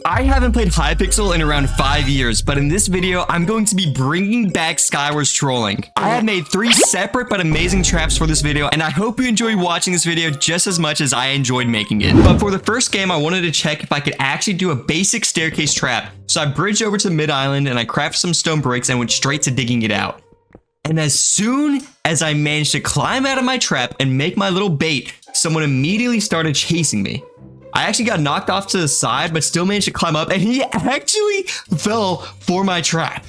I haven't played Hypixel in around 5 years, but in this video, I'm going to be bringing back SkyWars trolling. I have made 3 separate but amazing traps for this video, and I hope you enjoyed watching this video just as much as I enjoyed making it. But for the first game, I wanted to check if I could actually do a basic staircase trap. So I bridged over to the mid-island and I crafted some stone bricks and went straight to digging it out. And as soon as I managed to climb out of my trap and make my little bait, someone immediately started chasing me. I actually got knocked off to the side, but still managed to climb up, and he actually fell for my trap.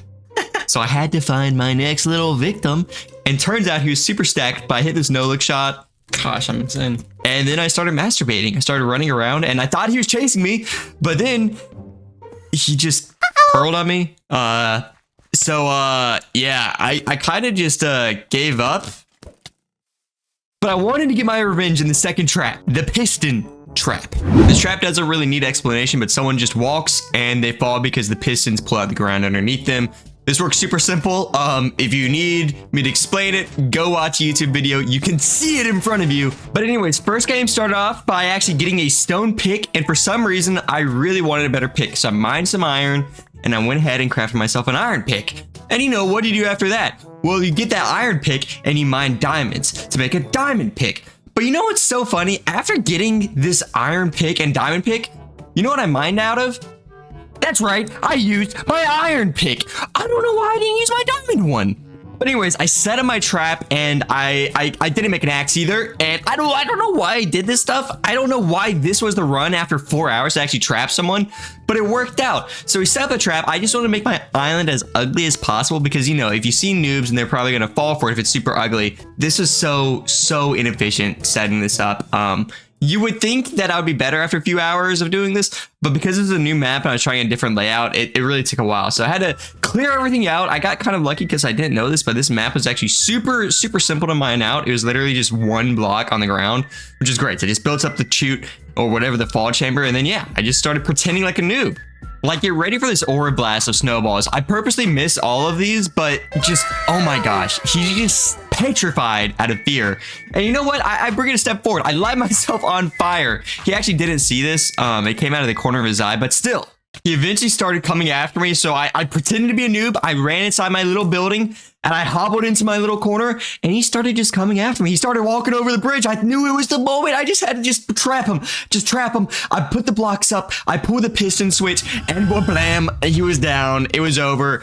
So I had to find my next little victim, and turns out he was super stacked, but I hit this no-look shot. Gosh, I'm insane. And then I started masturbating. I started running around, and I thought he was chasing me, but then he just hurled on me. Yeah, I kind of just gave up. But I wanted to get my revenge in the second trap, the Piston trap. This trap doesn't really need explanation, but someone just walks and they fall because the pistons pull out the ground underneath them. This works super simple. If you need me to explain it, go watch a YouTube video. You can see it in front of you. But anyways, first game started off by actually getting a stone pick, and for some reason, I really wanted a better pick. So I mined some iron, and I went ahead and crafted myself an iron pick. And you know, what do you do after that? Well, you get that iron pick, and you mine diamonds to make a diamond pick. But you know what's so funny? After getting this iron pick and diamond pick, you know what I mined out of? That's right, I used my iron pick. I don't know why I didn't use my diamond one. But anyways, I set up my trap, and I didn't make an axe either. And I don't know why I did this stuff. I don't know why this was the run after 4 hours to actually trap someone, but it worked out. So we set up a trap. I just want to make my island as ugly as possible because, you know, if you see noobs and they're probably going to fall for it if it's super ugly. This is so inefficient setting this up. You would think that I would be better after a few hours of doing this, but because this is a new map and I was trying a different layout, it really took a while. So I had to clear everything out. I got kind of lucky because I didn't know this, but this map was actually super simple to mine out. It was literally just one block on the ground, which is great. So I just built up the chute or whatever, the fall chamber, and then yeah, I just started pretending like a noob. Like, get ready for this aura blast of snowballs. I purposely missed all of these, but just, oh my gosh, he's just petrified out of fear. And you know what? I bring it a step forward. I light myself on fire. He actually didn't see this. It came out of the corner of his eye, but still. He eventually started coming after me, so I pretended to be a noob. I ran inside my little building, and I hobbled into my little corner, and he started just coming after me. He started walking over the bridge. I knew it was the moment. I just had to just trap him. Just trap him. I put the blocks up. I pulled the piston switch, and blam, he was down. It was over.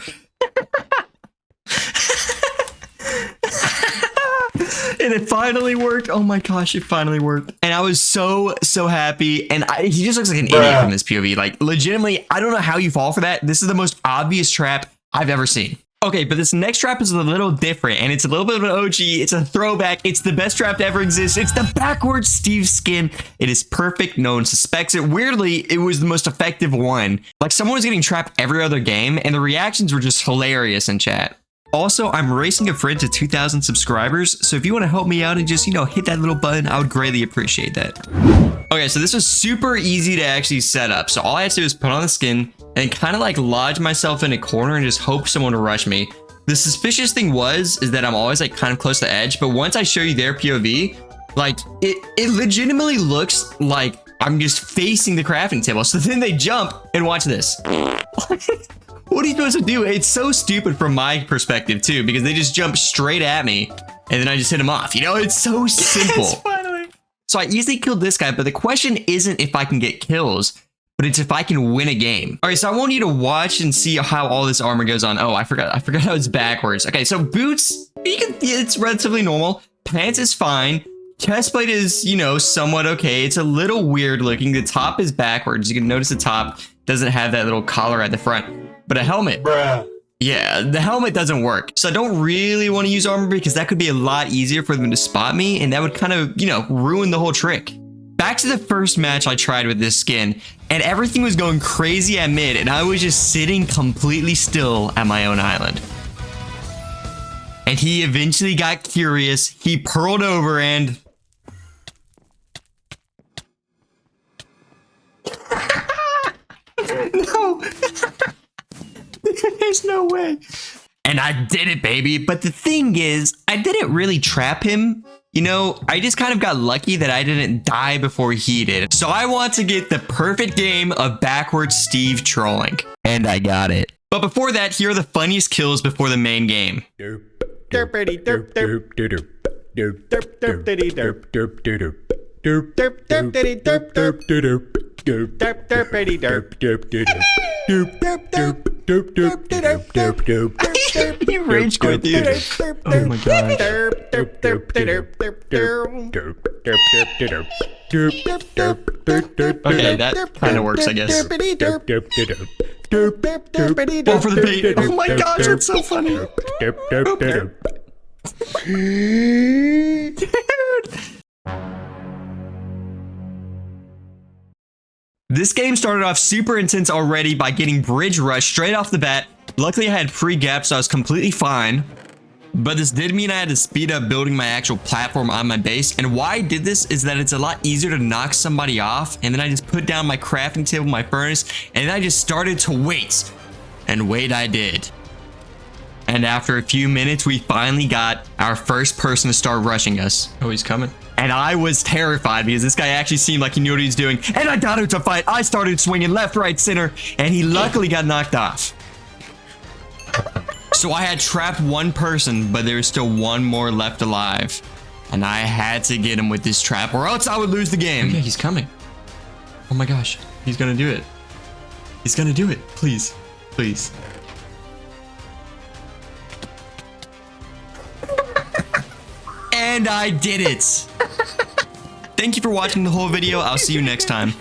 And it finally worked. Oh my gosh, it finally worked. And I was so happy. And he just looks like an idiot from this POV. Like, legitimately, I don't know how you fall for that. This is the most obvious trap I've ever seen. Okay, but this next trap is a little different, and it's a little bit of an OG. It's a throwback. It's the best trap to ever exist. It's the backwards Steve skin. It is perfect. No one suspects it. Weirdly, it was the most effective one. Like, someone was getting trapped every other game, and the reactions were just hilarious in chat. Also, I'm racing a friend to 2,000 subscribers, so if you want to help me out and just, you know, hit that little button, I would greatly appreciate that. Okay, so this was super easy to actually set up. So all I had to do was put on the skin and kind of like lodge myself in a corner and just hope someone would rush me. The suspicious thing is that I'm always like kind of close to the edge, but once I show you their POV, like it legitimately looks like I'm just facing the crafting table. So then they jump and watch this. What are you supposed to do? It's so stupid from my perspective too, because they just jump straight at me and then I just hit them off. You know, it's so simple. Yes, finally. So I easily killed this guy, but the question isn't if I can get kills, but it's if I can win a game. All right, so I want you to watch and see how all this armor goes on. Oh, I forgot how it's backwards. Okay, so boots, it's relatively normal. Pants is fine. Chestplate is, you know, somewhat okay. It's a little weird looking. The top is backwards. You can notice the top doesn't have that little collar at the front. But a helmet, bruh. Yeah, the helmet doesn't work. So I don't really want to use armor because that could be a lot easier for them to spot me, and that would kind of, you know, ruin the whole trick. Back to the first match I tried with this skin, and everything was going crazy at mid, and I was just sitting completely still at my own island. And he eventually got curious. He pearled over and... No! There's no way. And I did it, baby. But the thing is, I didn't really trap him. You know, I just kind of got lucky that I didn't die before he did. So I want to get the perfect game of backwards Steve trolling. And I got it. But before that, here are the funniest kills before the main game. You rage quit, dude. Oh my gosh. Okay, that kind of works, I guess. Fall for the bait. Oh my gosh, that's so funny. Dude. This game started off super intense already by getting bridge rush straight off the bat. Luckily, I had pre-gap, so I was completely fine. But this did mean I had to speed up building my actual platform on my base. And why I did this is that it's a lot easier to knock somebody off. And then I just put down my crafting table, my furnace, and then I just started to wait. And wait I did. And after a few minutes, we finally got our first person to start rushing us. Oh, he's coming. And I was terrified because this guy actually seemed like he knew what he was doing. And I got into a fight. I started swinging left, right, center, and he luckily got knocked off. So I had trapped one person, but there was still one more left alive. And I had to get him with this trap or else I would lose the game. Okay, he's coming. Oh my gosh, he's gonna do it. He's gonna do it. Please, please. And I did it. Thank you for watching the whole video. I'll see you next time.